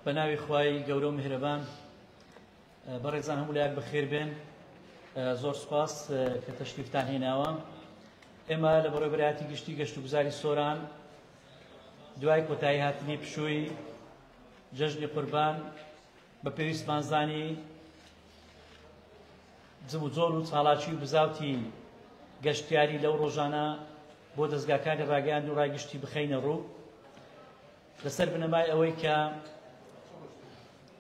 بناوی خوای گەورە و میهرەبان بەڕێزان هەموو لایەک بەخێر بێن. زۆر سوپاس کە تەشریفتان هێناوە. ئێمە لە بەڕێوەبەرایەتی گشتی گەشت و گوزاری سۆران دوای کۆتایی هاتنی پشووی جەژنی قوربان بە پێویستمان زانی جم و جۆر و چاڵاکی و بزاوتی گەشتیاری لەو ڕۆژانە بۆ دەستگاکانی ڕاگەیاند و ڕاگشتی بخەینە ڕوو لەسەر بنەمای ئەوەی کە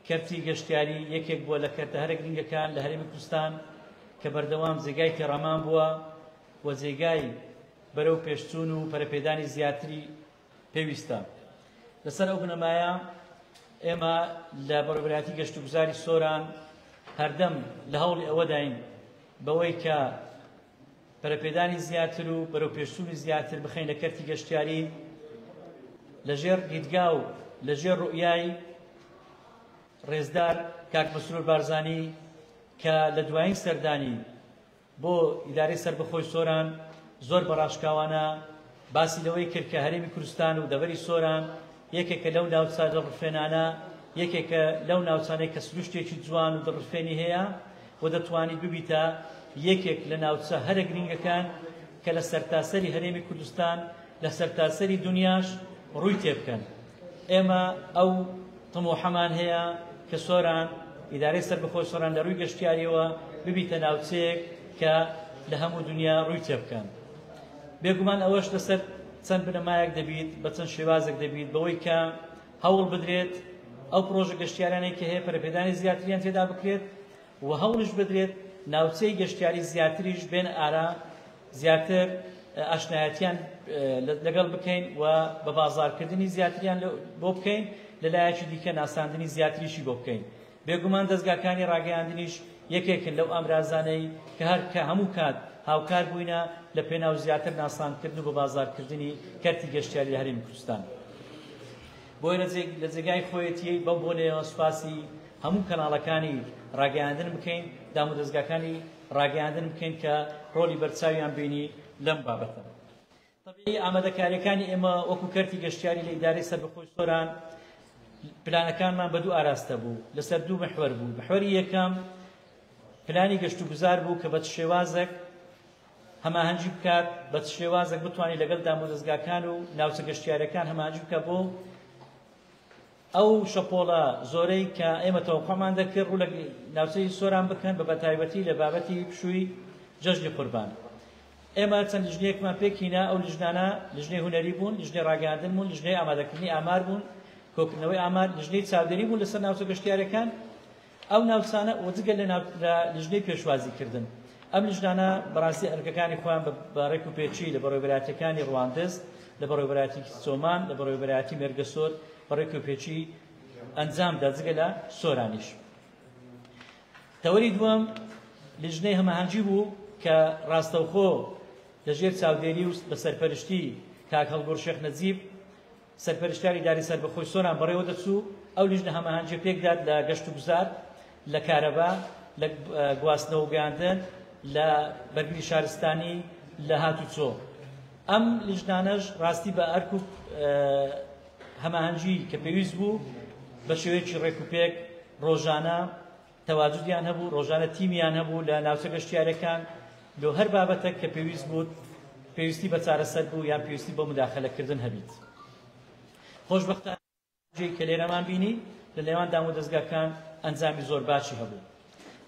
کەرتی گەشتیاری یەکێک بووە لە کەرتە هەرە گرنگەکان لە هەرێمی کوردستان کە بەردەوام جێگای تێڕەمان بووە و جێگای بەرەو پێشچوون و پەرەپێدانی زیاتری پێویستە. لەسەر ئەو بنەمایە ئێمە لە بەڕێوەبەرایەتی گەشت و گوزاری سۆران هەردەم لە هەوڵی ئەوەداین بەوەی کە پەرەپێدانی زیاتر و بەرەو پێشچوونی زیاتر بخەین لە کەرتی گەشتیاری لەژێر دیدگا و لەژێر ڕوئیای ڕێزدار کاک مەسرور بارزانی کە لە دوایین سەردانی بۆ ئیدارەی سەربەخۆی سۆران زۆر بەڕاشکاوانە باسی لەوەی کرد کە هەرێمی کوردستان و دەڤەری سۆران یەکێکە لەو ناوچە دڵڕفێنانە، یەکێکە لەو ناوچانەی کە سروشتێکی جوان و دڵڕفێنی هەیە و دەتوانێت ببیتە یەکێک لە ناوچە هەرە گرنگەکان کە لە سەرتاسەری هەرێمی کوردستان لە سەرتاسەری دنیاش ڕووی تێبکەن. ئێمە ئەو تەمۆحەمان هەیە کە سۆران ئیدارەی سەربەخۆی سۆران لە ڕووی گەشتیاریەوە ببیتە ناوچەیەک کە لە هەموو دنیا ڕووی تێبکەن. بێگومان ئەوەش لەسەر چەند بنەمایەک دەبیت بە چەند شێوازێک دەبیت بەوەی کە هەوڵ بدرێت ئەو پرۆژە گەشتیارانەی کە هەیە پەرەپێدانی زیاتریان تێدا بکرێت و هەوڵش بدرێت ناوچەی گەشتیاری زیاتریش بێن ئارا زیاتر ئاشنایەتیان لەگەڵ بکەین و بە بازارکردنی زیاتریان بۆ بکەین لەلایەکی دیکە ناساندنی زیاتریشی بۆ بکەین. بێگومان دەستگاکانی ڕاگەیاندنیش یەکێکن لەو ئامرازانەی کە هەموو کات هاوکار بووینە لە پێناو زیاتر ناساندکردن و بە بازارکردنی کەرتی گەشتیاری هەرێمی کوردستان. بۆیە لە جێگای خۆیەتی بەم بۆنەوە سوپاسی هەموو کەناڵەکانی ڕاگەیاندن بکەین، دام و دەستگاکانی ڕاگەیاندن بکەین کە ڕۆلی بەرچاویان بینی لەم بابەتە. طبیعی ئامادەکاریەکانی ئێمە وەکو کەرتی گەشتیاری لە ئیدارەی سەربەخۆی سۆران پلانەکانمان بە دوو ئاراستە بوو، لەسەر دوو محور بوو. محوەری یەکەم پلانی گەشت و گوزار بوو کە بە چ شێوازێک هەماهەنگی بکات، بە چ شێوازێک بتوانێت لەگەڵ دام و دەستگاکان و ناوچە گەشتیاریەکان هەماهەنگی بکات بۆ ئەو شەپۆڵە زۆرەی کە ئێمە تەوەقعمان دەکرد ڕوو لە ناوچەی سۆران بکەن بە بەتایبەتی لە بابەتی پشووی جەژنی قوربان. ئێمە چەند لیژنەیەکمان پێکینە، ئەو لیژنانە لیژنەی هونەری بوون، لیژنەی ڕاگەیاندن بوون، لیژنەی ئامادەکردنی ئامار بوون، کۆکردنەوەی ئامار، لیژنەی چاودێری بوون لەسەر ناوچە گەشتیاریەکان. ئەو ناوچانە وەجگە لە لیژنەی پێشوازیکردن. ئەم لیژنانە بەڕاستی ئەرکەکانی خۆیان بە ڕێک و پێچی لە بەڕێوەبەرایەتیەکانی ڕواندز، لە بەڕێوەبەرایەتی چۆمان، لە بەڕێوەبەرایەتی مێرگەسۆر بە ڕێک و پێچی ئەنجامدا جگە لە سۆرانیش. تەوەری دووەم لیژنەی هەماهەنگی بوو کە ڕاستەوخۆ لەژێر چاودێری و بە سەرپەرشتی کاک هەڵگۆڕ شێخ نەجیب سەرپەرشتیاری ئیدارەی سەربەخۆی سۆران بەڕێوە دەچوو ئەو لیژنە هەماهەنگی پێکدات لە گەشت و گوزار، لە کارەبا، لە گواستنەوە و گەیاندن، لە بەرگری شارستانی، لە هاتوچۆ. ئەم لیژنانەش ڕاستی بە ئەرک و هەماهەنگی کە پێویست بوو بە شێوەیەکی ڕێک و پێک ڕۆژانە تەواجودیان هەبوو، ڕۆژانە تیمیان هەبوو لە ناوچە گەشتیاریەکان لۆ هەر بابەتێک کە پێویست بوو پێویستی بە چارەسەر بوو یان پێویستی بە مداخەلەکردن هەبیت. خۆشبەختانە کە لێرەمان بینی لە لێوان دام و دەستگاکان ئەنجامی زۆر باشی هەبوو.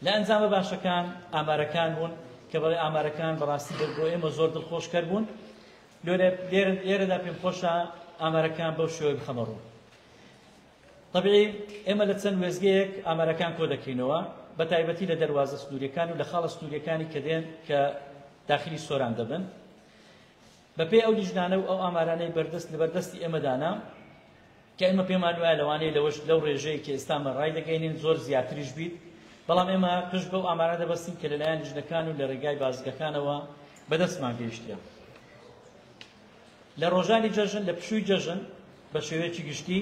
لە ئەنجامە باشەکان ئامارەکان بوون کە بەڵێ ئامارەکان بەڕاستی بۆ ئێمە زۆر دڵخۆشکەر بوون. لێرەدا پێم خۆشە ئامارەکان بەو شێوەیە بخەمە ڕوو. طبیعی ئێمە لە چەند وێزگەیەک ئامارەکان کۆ دەکەینەوە بە تایبەتی لە دەروازە سنووریەکان و لە خاڵە سنووریەکانی کە دێن کە داخلی سۆران دەبن. بەپێی ئەو لیژنانە و ئەو ئامارانەی لەبەردەستی ئێمەدانا کە ئێمە پێمان وایە لەوانەیە لەو ڕێژەیە کە ئێستامە ڕای دەگەینین زۆر زیاتریش بیت، بەڵام ئێمە پشت بەو ئامارە دەبەستین کە لەلایەن لیژنەکان و لە ڕێگای بازرگەکانەوە بەدەستمان گەیشتیە. لە ڕۆژانی جەژن لە پشووی جەژن بە شێوەیەکی گشتی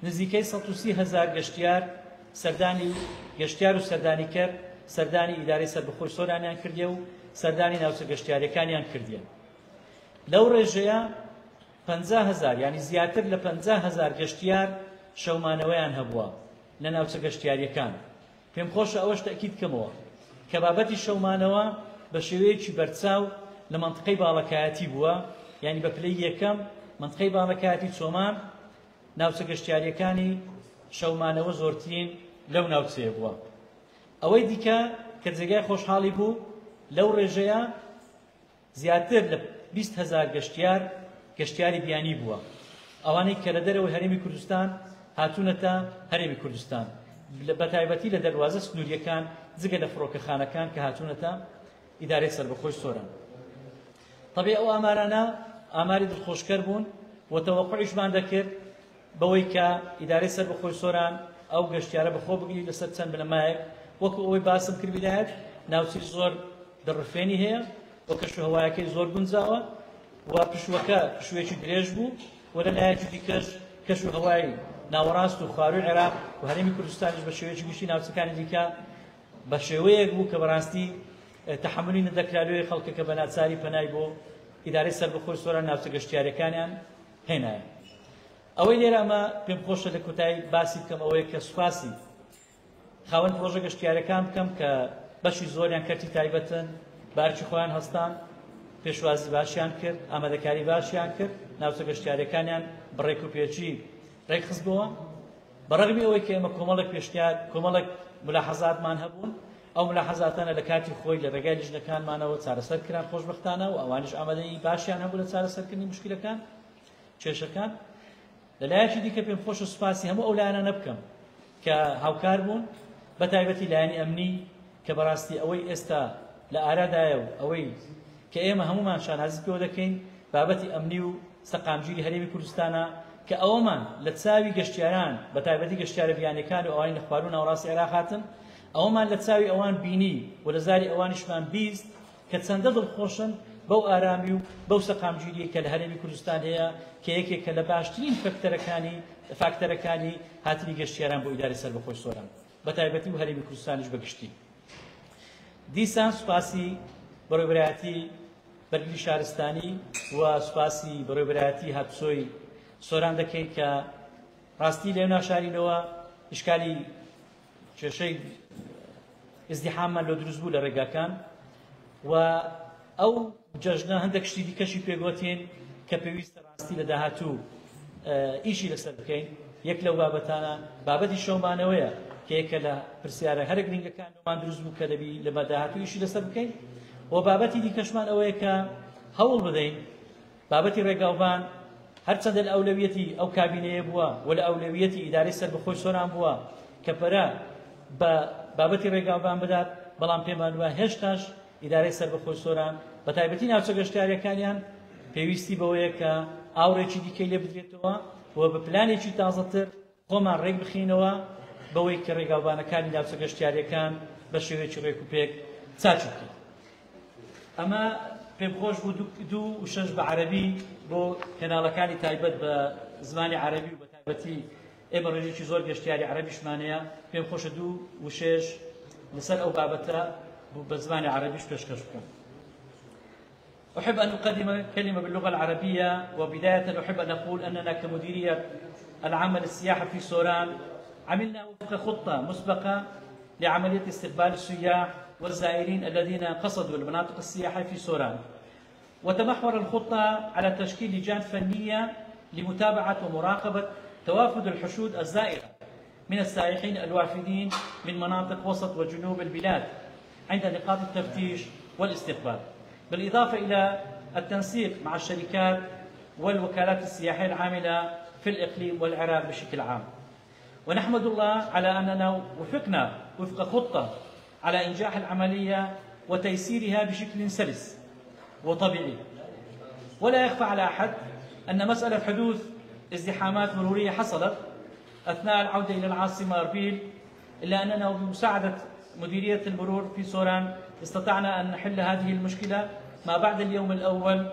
نزیکەی 130,000 گەشتیار و سەردانیکەر سەردانی ئیدارەی سەربەخۆی سۆرانیان کردیە و سەردانی ناوچە گەشتیاریەکانیان کردیە. لەو ڕێژەیە 50,000 یعنی زیاتر لە 50,000 گەشتیار شەومانەوەیان هەبووە لە ناوچە گەشتیاریەکان. پێم خۆشە ئەوەش تەکید بکەمەوە کە بابەتی شەومانەوە بە شێوەیەکی بەرچاو لە منطقەی باڵەکایەتی بووە، یعنی بە پلەی یەکەم منطقەی باڵەکایەتی چۆمان ناوچە گەشتیاریەکانی شەومانەوە زۆرترین لەو ناوچەیە بووە. ئەوەی دیکە کە جێگای خۆشحاڵی بوو لەو ڕێژەیە زیاتر لە 20,000 گەشتیاری بیانی بووە، ئەوانەی کە لە دەرەوەی هەرێمی کوردستان هاتوونەتە هەرێمی کوردستان، بە تایبەتی لە دەروازە سنووریەکان جگە لە فڕۆکەخانەکان کە هاتوونەتە ئیدارەی سەربەخۆی سۆران. طبیعی ئەو ئامارانە ئاماری دڵخۆشکەر بوون و تەوەقعیشمان دەکرد بەوەی کە ئیدارەی سەربەخۆی سۆران ئەو گەشتیارە بەخۆ بگری لەسەر چەند بنەمایەک، وەکو ئەوەی باسم کرد بدایەت ناوچەی زۆر دڕفێنی هەیە و کەشوهەوایەکەی زۆر گونجاوە و پشوەکە پشوێکی درێژ بوو و لە لایەکی دیکەش کەشوهەوای ناوەڕاست و خواروی عێراق و هەرێمی کوردستانیش بە شێوەیەکی گشتی ناوچەکانی دیکە بە شێوەیەک بوو کە بەڕاستی تەحملی نەدەکرالوی خەڵکەکە بە ناچاری پەنای بۆ ئیدارەی سەربەخۆی سۆران ناوچە گەشتیاریەکانیان هێنایە. ئەوەی لێرە ئەمە پێم خۆشە لە کۆتایی باسی بکەم ئەوەیە کە سوپاسی خاوەن پرۆژە گەشتیاریەکان بکەم کە بەشی زۆریان کەرتی تایبەتن، بارکی خۆیان هەستان، پێشوازی باشیان کرد، ئامادەکاری باشیان کرد، ناوچە گەشتیاریەکانیان بەڕێک و پێچی ڕێکخستبەوە. بەڕەگمی ئەوەی کە ئێمە کۆمەڵێک ملاحەزاتمان هەبوون، ئەو ملاحەزاتانە لە کاتی خۆی لە ڕێگای لیژنەکانمانەوە چارەسەر کران خۆشبەختانە و ئەوانش ئامادەی باشیان هەبوو لە چارەسەرکردنی مشکلەکان کێشەکان. لەلایەکی دیکە پێم خۆشە سوپاسی هەموو ئەو لایەنانە بکەم کە هاوکار بوون، بە تایبەتی لایەنی ئەمنی کە بەڕاستی ئەوەی ئێستا لە ئارادایە و ئەوەی کە ئێمە هەمومان شانازی پێوە دەکەین بابەتی ئەمنی و سەقامگیری هەرێمی کوردستانە کە ئەوەمان لە چاوی گەشتیاران بە تایبەتی گەشتیارە بیانیەکان و ئەوانی لە خوار و ناوەڕاستی عێراق هاتن، ئەوەمان لە چاوی ئەوان بینی و لە زاری ئەوانیشمان بیست کە چەندە دڵخۆشن بەو ئارامی و بەو سەقامگیری کە لە هەرێمی کوردستان هەیە کە یەکێکە لە باشترین فاکتەرەکانی هاتنی گەشتیاران بۆ ئیدارەی سەربەخۆی سۆران بە تایبەتی و هەرێمی کوردستانیش بەگشتی. دیسان سوپاسی بەڕێوەبەرایەتی بەرگری شارستانی و سوپاسی بەڕێوەبەرایەتی هاتوچۆی سۆران دەکەین کە ڕاستی لێو ناشارینەوە ئیشکالی کێشەی ئیزدیحاممان لۆ دروست بوو لە ڕێگاکان و ئەو جەژنە هەندێک شتی دیکەشی پێگوتین کە پێویستە ڕاستی لە داهاتوو ئیشی لەسەر بکەین. یەک لەو بابەتانە بابەتی شەومانەوەیە کە یەکە لە پرسیارە هەرە گرنگەکانمان دروست بوو کە دەبی لە داهاتوو ئیشی لەسەر بکەین. و بابەتی دیکەشمان ئەوەیە کە هەوڵ بدەین بابەتی ڕێگاوبان هەرچەندە لە ئەولەویەتی ئەو کابینەیە بووە و لە ئەولەویەتی ئیدارەی سەربەخۆی سۆران بووە کە پەرە بە بابەتی ڕێگاوبان بدات، بەڵام پێمان وایە هێشتاش ئیدارەی سەربەخۆی سۆران بە تایبەتی ناوچە گەشتیاریەکانیان پێویستی بەوەیە کە ئاوڕێکی دیکەی لێ بدرێتەوە و بە پلانێکی تازەتر خۆمان ڕێک بخینەوە بەوەی کە ڕێگاوبانەکانی ناوچە گەشتیاریەکان بە شێوەیەکی ڕێک و پێک چاچ بکەین. ئەمە پێم خۆش بوو 2.6 بە عەرەبی بۆ کەناڵەکانی تایبەت بە زمانی عەرەبی و بە تایبەتی ئێمە ڕێژێکی زۆر گەشتیاری عەرەبیشمانەیە، پێم خۆشە 2.6 لەسەر ئەو بابەتە بە زمانی عەرەبیش پێشکەش بکەم. أحب أن أقدم كلمة باللغة العربية. وبداية أحب أن أقول أننا كمديرية العامة للسياحة في سوران عملنا وفق خطة مسبقة لعملية استقبال السياح والزائرين الذين قصدوا المناطق السياحية في سوران، وتمحور الخطة على تشكيل لجان فنية لمتابعة ومراقبة توافد الحشود الزائرة من السائحين الوافدين من مناطق وسط وجنوب البلاد عند نقاط التفتيش والاستقبال، بالإضافة إلى التنسيق مع الشركات والوكالات السياحية العاملة في الإقليم والعراق بشكل عام. ونحمد الله على أننا وفقنا وفق خطة على إنجاح العملية وتيسيرها بشكل سلس وطبيعي. ولا يخفى على أحد أن مسألة حدوث ازدحامات مرورية حصلت أثناء العودة إلى العاصمة أربيل، إلا أننا بمساعدة مديرية المرور في سوران استطعنا أن نحل هذه المشكلة ما بعد اليوم الأول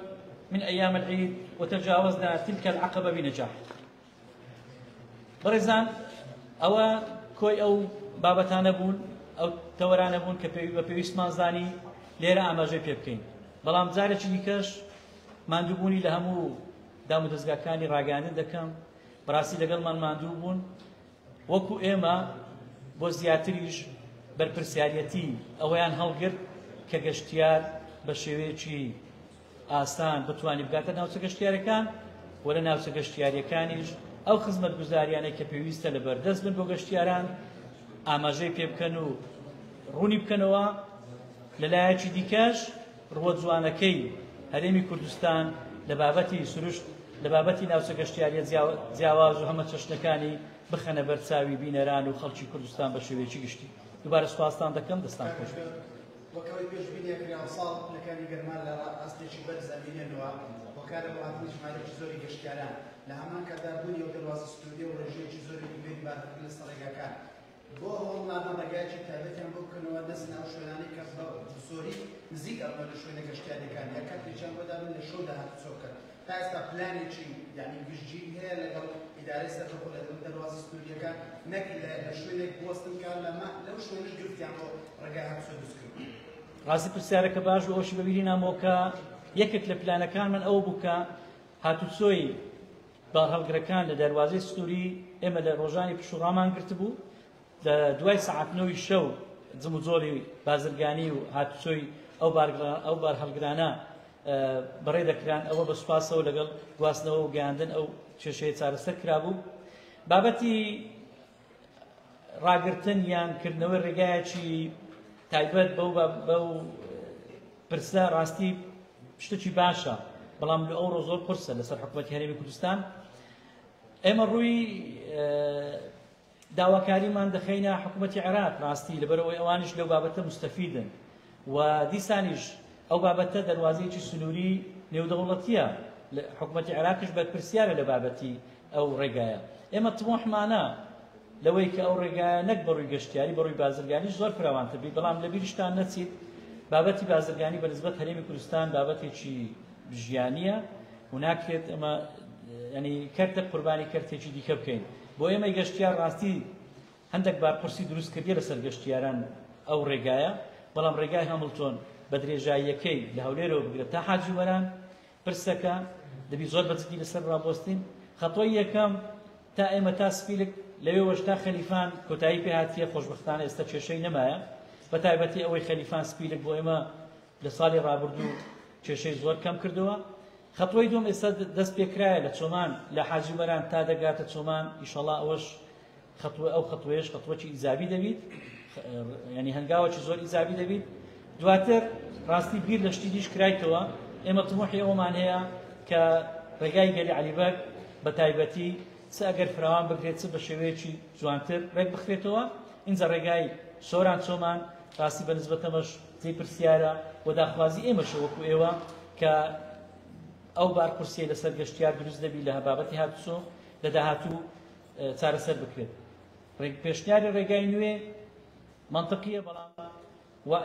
من أيام العيد وتجاوزنا تلك العقبة بنجاح. برزان أو كوي أو بابتان بون أو توران بون كبيوسمان زاني ليرة أماجي بيبكين، بلام زارة چنيكش ماندوبوني لهمو دامو دزگاكاني راگاندن دكم بەڕاستی لەگەڵمان ماندوو بوون وەکو ئێمە بۆ زیاتریش بەرپرسیارەتی ئەوەیان هەڵگرت کە گەشتیار بە شێوەیەکی ئاسان بتوانێت بگاتە ناوچە گەشتیارەکان و لە ناوچە گەشتیاریەکانیش ئەو خزمەتگوزاریانەی کە پێویستە لەبەردەست بن بۆ گەشتیاران ئاماژەی پێ بکەن و ڕوونی بکەنەوە. لەلایەکی دیکەش ڕوە جوانەکەی هەرێمی کوردستان لە بابەتی سروشت لە بابەتی ناوچە گەشتیاریە جیاواز و هەمە چەشنەکانی بخەنە بەرچاوی بینەران و خەڵکی کوردستان بە شێوەیەکی گشتی. دووبارە سوپاستان دەکەم دەستان خۆش بێت. وەکەوەی پێشبینیەکەی ئەمساڵ لەکانی گەرمان لە ئەستێکی بەرز ئەبینێنەوە وەکارە بۆ هاتنی ژمارەی زۆری گەشتیاران لە هەمان کاتدابوونی و دەواازە ستودیۆ و ڕێژەیەکی زۆری بێری بارکردن لە سەڵێگاکان بۆ هەوڵنامە ڕێگایەکی تایبەتیان بۆ بکەنەوە دەست ناو شوێنانەی کە زۆری نزیک ئەمە لە شوێنە گەشتیارەکان یا کاتێکیان بۆدابن لە شەودا هاتوچۆکە تا ئێستا پلانێکی یعنی گشتگیر هەیە لەگەڵ ئیدارەی سەربەخۆ لە دەواازە ستودیۆکان نەک لە شوێنێک بوەستنکان لەو شوێنش گرتیان بۆ ڕێگای هاتوچۆ دروستکردن. ڕاستی پرسیارەکە باش و ئەوشی بەبیری نامۆکە یەکێک لە پلانەکان من ئەوە بوو کە هاتوچۆی باهەڵگرەکان لە دەواازەی سنووری ئێمە لە ڕۆژانی پشوڕامان گرت بوو لە دوای سەعات 9 شەو جم و جۆری بازرگانی و هاتوچۆی ئەو بارهەڵگرانە بەڕێ دەکران ئەوە بە سوپاسەوە لەگەڵ گواستنەوە و گەیاندن ئەو کێشەیە چارەسەر کرابوو. بابەتی ڕاگرتن یان کردنەوەی ڕێگایەکی تایبەت بەو پرسە ڕاستی شتێکی باشە بەڵام لە ئەوڕۆ زۆر قورسە لەسەر حکوومەتی هەرێمی کوردستان. ئێمە ڕووی داواکاریمان دەخەینە حکوومەتی عێراق ڕاستی لەبەرەوەی ئەوانش لەو بابەتە مستەفیدن و دیسانیش ئەو بابەتە دەواازەیەکی سنووری نێودەوڵەتیە حکوومەتی عێراقش بەرپرسیارە لە بابەتی ئەو ڕێگایە. ئێمە تمۆحمانە لەوەی کە ئەو ڕێگایە نەک بەڕووی گەشتیاری بەڕووی بازرگانیش زۆر فراوانتر بی بەڵام لە بیرشتان نەچیت بابەتی بازرگانی بەنسبەت هەرێمی کوردستان بابەتێکی ژیانیە و ناکرێت ئەمە ینی کەرتە قوربانی کەرتێکی دیکە بکەین. بۆ ئێمە گەشتیار ڕاستی هەندێک بارپرسی دروست کردی لەسەر گەشتیاران ئەو ڕێگایە بەڵام ڕێگای هەمڵتۆن بە درێژاییەکەی لە هەولێرەوە بگرێت تا حاجیوەران پرسەکە دەبی زۆر بەجددی لەسەر ڕابۆستین. خەتۆی یەکەم تا ئێمە تا سپیلک لەوێ تا خەلیفان کۆتایی پێ هاتیە خۆشبەختانە ئێستا کێشەی نەمایە بە تایبەتی ئەوەی خەلیفان سپیلک بۆ ئێمە لە ساڵی ڕابردوو کێشەی زۆر کەم کردەوە. خەتۆی دوم ئێستا دەست پێکرایە لە چۆمان لە حاجیوەران تا دەگاتە چۆمان ئیشەڵا ئەوەش ئەو خەتوەیەش خەتوەکی ئیزابی دەبیت ینی هەنگاوەکی زۆر ئیزابی دەبیت. دواتر ڕاستی بیر لە شتی دیش کرایتەوە ئێمە تمۆحی ئەومان هەیە کە ڕێگای گەلی عەلیبەگ بە تایبەتی چ ئەگەر فراوان بگرێت چ بە شێوەیەکی جوانتر ڕێک بخرێتەوە. اینجا ڕێگای سۆران چۆمان ڕاستی بەنسبەتەمەش جێی پرسیارە و داخوازی ئێمەشە وەکو ئێوە کە ئەو بارپرسیە لەسەر گەشتیار دروست دەبی لە بابەتی هاتوچۆ لە داهاتوو چارەسەر بکرێت. پێشنیاری ڕێگای نوێ منطقیە بەڵام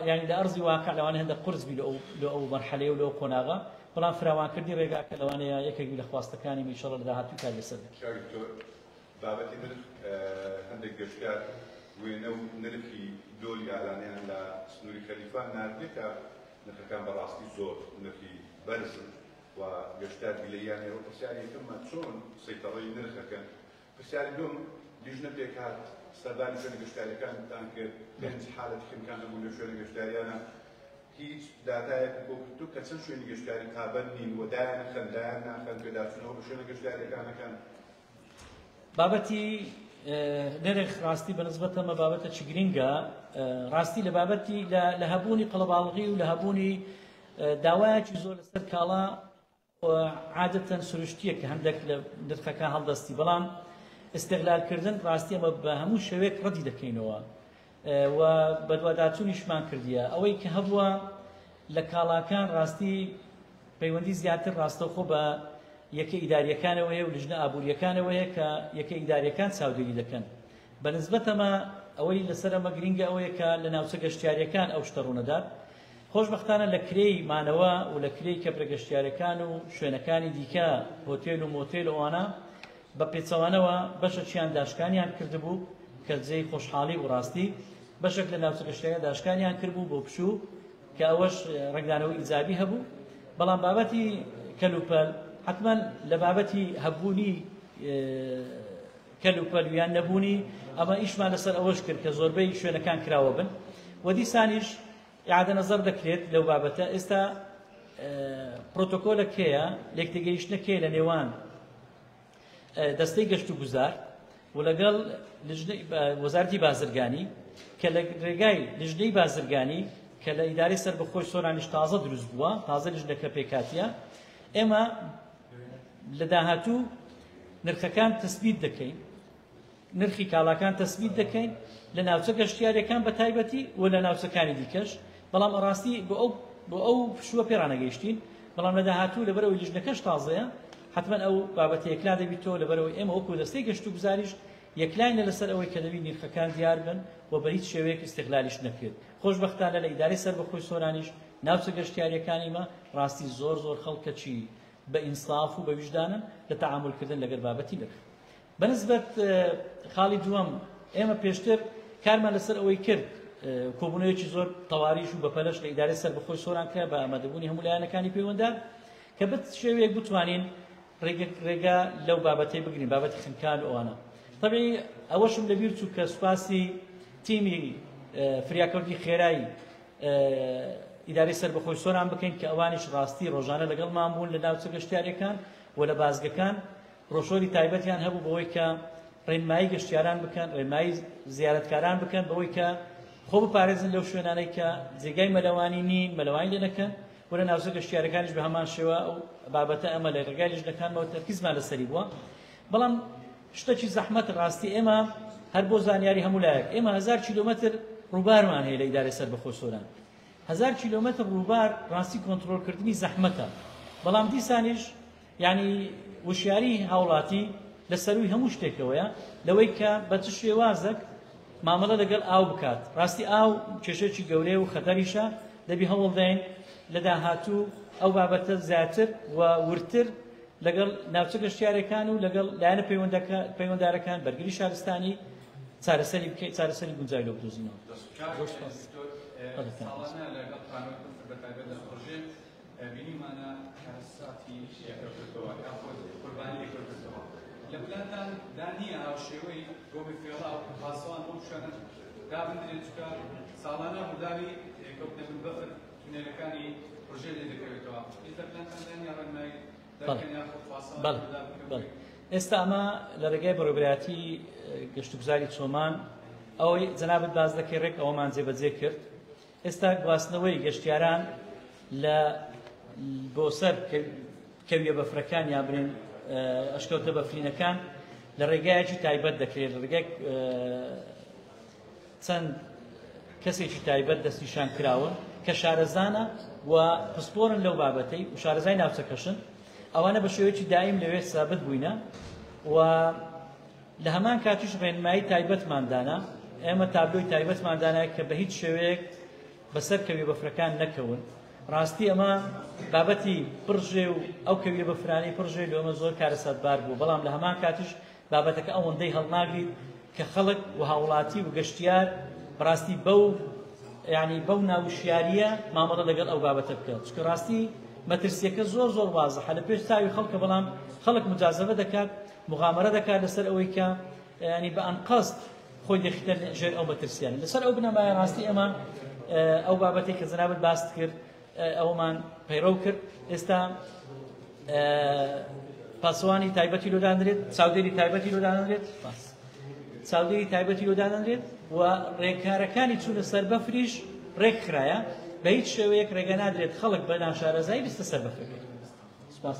یعنی لە ئەرزی واقع لەوانە هەندێک قورس بی لە ئەو مەرحەلەیە و لەو قۆناغا بەڵام فراوانکردی ڕێگاکە لەوانەیە یەکێکی لە خواستەکانی ئینشەڵڵا لە داهاتوو کار لەسەر بکرێت. بابەتی نرخ هەندێک گەشتیار وێنە و نرخی دۆلی ئالانیان لە سنووری خەلیفان نردێت کە نرخەکان بەڕاستی زۆر نرخی بەرزن و گەشتیار بیلەیان ئێوە پرسیاری یەکەممە چۆن سەیطەڕەی نرخەکەن. پرسیاری دوم لیژنە پێک هات سەردانی شوێنە گەشتیاریەکانتان کرد پێنج حالەتی خێمکان هەبوو لە شوێنە گەشتیاریانە هیچ داتایەک بۆ کردو کە چەند شوێنی گەشتیاری قابل نین و دایان نەخەن دایان ناخەن پێداچوونەوە بە شوێنە گەشتیاریەکانەکان. بابەتی نرخ ڕاستی بەنسبەت ئەمە بابەتێکی گرینگە ڕاستی لە بابەتی لە هەبوونی قەڵەباڵغی و لە هەبوونی داوایەکی زۆر لەسەر کاڵا عادەتەن سروشتیە کە هەندێک لە نرخەکان هەڵدەستی بەڵام ئستیغلالکردن ڕاستی ئەمە بە هەموو شێوەیەک ڕەتی دەکەینەوە و بە دوواداچوونیشمان کردیە ئەوەی کە هەبووە لە کاڵاکان ڕاستی پەیوەندی زیاتر ڕاستەوخۆ بە یەکە ئیداریەکانەوە هەیە و لژنە ئابوووریەکانەوە هەیە کە یەکە ئیداریەکان چاودێری دەکەن. بەنسبەت ئەمە ئەوەی لەسەر ئەمە گرینگە ئەوەیە کە لە ناوچە گەشتیاریەکان ئەو شتە ڕوونەدات خۆشبەختانە لە کرێی مانەوە و لە کرێی کەبرە گەشتیارەکان و شوێنەکانی دیکە هۆتێل و مۆتێل ئەوانە بە پێچەوانەوە بەشەکیان داشکانیان کردبوو کە جێی خۆشحاڵی و ڕاستی بەشێک لە ناوچە گەشتیارە داشکانیان کردبوو بۆ پشوو کە ئەوەش ڕێکدانەوەی ئیجابی هەبوو. بەڵام بابەتی کەلوپەل حتمما لە بابەتی هەبوونی کەل و پەلویان نەبوونی ئەمە ئیشمان لەسەر ئەوەش کرد کە زۆربەی شوێنەکان کراوە بن و دیسانیش ئیعادە نەزەر دەکرێت لەو بابەتە ئێستا پرۆتۆکۆلێک هەیە لێکتێگەیشتنەکەی لە نێوان دەستەی گەشت و گوزار و لەگەڵ وەزارەتی بازرگانی کە لە ڕێگای لیژنەی بازرگانی کە لە ئیدارەی سەربەخۆی سۆرانیش تازە دروست بووە تازە لیژنەکە پێکاتیە ئێمە لە داهاتوو نرخەکان تەسبیت دەکەین نرخی کاڵاکان تەسبیت دەکەین لە ناوچە گەشتیارەکان بە تایبەتی و لە ناوچەکانی دیکەش بەڵام ئەڕاستی بۆ ئەو شووە پێڕانەگەیشتین بەڵام لە داهاتوو لەبەرەوەی لیژنەکەش تازەیە حتما ئەو بابەتە یەکلا دەبیتەوە لەبەرەوەی ئێمە وەکو دەستەی گەشت و گوزاریش یەکلاینە لەسەر ئەوەی کە دەبی نرخەکان دیار بن و بە هیچ شێوەیەک استیغلالیش نەکرد خۆشبەختانە لە ئیدارەی سەربەخۆی سۆرانیش ناوچە گەشتیاریەکانیمە ڕاستی زۆر خەڵکەچی بە ئینساف و بە ویژدانن لە تەعاملکردن لەگەڵ بابەتی نرخ بەنسبەت خاڵی دووەم ئێمە پێشتر کارمان لەسەر ئەوەی کرد کۆبوونەوەیەکی زۆر تەواریش و بەپەلەش لە ئیدارەی سەربەخۆی سۆران کرا بە ئامادەبوونی هەموو لایەنەکانی پەیوەنددار کە بە شێوەیەک بتوانین ڕێگا لەو بابەتەی بگرین بابەتی خنکان و ئەوانە طبعی ئەوەشم لەبیر چوو کە سوپاسی تیمی فریاکەوتی خێرایی ئیدارەی سەربەخۆی سۆران بکەین کە ئەوانیش ڕاستی ڕۆژانە لەگەڵمان بوون لە ناوچە گەشتیارەکان و لە بازگەکان ڕۆژۆری تایبەتیان هەبوو بەوەی کە ڕێنمایی گەشتیاران بکەن ڕێنمایی زیارەتکاران بکەن بەوەی کە خۆ بپارێزن لەو شوێنانەی کە جێگای مەلەوانی نین مەلەوانی لێ نەکەن و لە ناوچە گەشتیارەکانیش بە هەمان شێوە ئەو بابەتە ئەمە لە ڕێگای لیژنەکانمەوە تەرکیزمان لەسەری بووە بەڵام شتێکی زەحمەت ڕاستی ئێمە هەر بۆ زانیاری هەموو لایەک ئێمە 1000 کیلۆمەتر ڕووبارمان هەیە لە ئیدارەی سەربەخۆی سۆران 1000 کیلۆمەتر ڕووبار ڕاستی کۆنتڕۆڵکردنی زەحمەتە بەڵام دیسانیش یعنی وشیاری هاوڵاتی لە سەروی هەموو شتێکەوەیە لەوەی کە بە چ شێوازێک مامەڵە لەگەڵ ئاو بکات ڕاستی ئاو کێشێکی گەورەیە و خەتەریشە دەبی هەوڵ بدەین لە داهاتوو ئەو بابەتە زیاتر و ورتر لەگەڵ ناوچە گەشتیارەکان و لەگەڵ لایەنە پەیوەنددارەکان بەرگری شارستانی چارەسەری بکەین چارەسەری گونجای لەو بدۆزینەوە ساڵانە لەگەڵ پانۆی بەتایبەت لە پرۆژێ بینیمانە کارەساتی یەکەوتەوە یاخۆ قوربانی یەکەوتەوە لە پلانتان دانیە هاوشێوەی گۆمی فێڵا و پاسەوان بۆ شوێنە دابدرێت چکە ساڵانە ڕووداوی یەکەوتنەبوون بەفر تونێلەکانی پرۆژێ لێ دەکەوێتەوە لە پلانتان دانیە ڕێنمایی دەکەن یاخۆ پاسەوان بەڵێ ئێستا ئەمە لە ڕێگای بەڕێوەبەرایەتی گەشتوگوزاری چۆمان ئەوەی جەنابەت باز دەکەی ڕێک ئەوەمان جێبەجێ کرد ئێستا گواستنەوەی گەشتیاران لە بۆ سەر کەویە بەفرەکان یا برێن ئەشکەوتە بەفرینەکان لە ڕێگایەکی تایبەت دەکرێت لە ڕێگای چەند کەسێکی تایبەت دەستنیشان کراون کە شارەزانە و پسپۆرن لەو بابەتەی و شارەزای ناوچەکەشن ئەوانە بە شێوەیەکی دایم لەوێ سابت بووینە و لە هەمان کاتیش ڕێنمایی تایبەتماندانە ئێمە تابلۆی تایبەتماندانە کە بە هیچ شێوەیەک بەسەر کەویە بەفرەکان نەکەون ڕاستی ئەمە بابەتی پڕژێ و ئەو کەویە بەفرانی پڕژێ لەوەمە زۆر کارەساتبار بوو بەڵام لە هەمان کاتیش بابەتەکە ئەوەندەی هەڵناگریت کە خەڵک و هاوڵاتی و گەشتیار ڕاستی بەو یعنی بەو ناوشیاریە مامەڵە لەگەڵ ئەو بابەتە بکات چکە ڕاستی مەترسیەکە زۆر وازەحە لە پێش چاوی خەڵکە بەڵام خەڵک مجازەبە دەکات مغامرە دەکات لەسەر ئەوەی کە ینی بە ئەنقەست خۆی دەخیتە ژێر ئەو مەترسیان لەسەر ئەو بنەمایە ڕاستی ئەمە ئەو بابەتێک کە جەنابەت باست کرد ئەومان پەیڕەو کرد ئێستا پاسەوانی تایبەتی لۆدانرێت چاودێری تایبەتی لۆدانرێت چاودێری تایبەتی لۆدانرێت و ڕێکارەکانی چوونە سەر بەفریش ڕێک خرایە بە هیچ شێوەیەک ڕێگە نادرێت خەڵک بە ناشارەزایی بستە سەر بەفرەکەی سپاس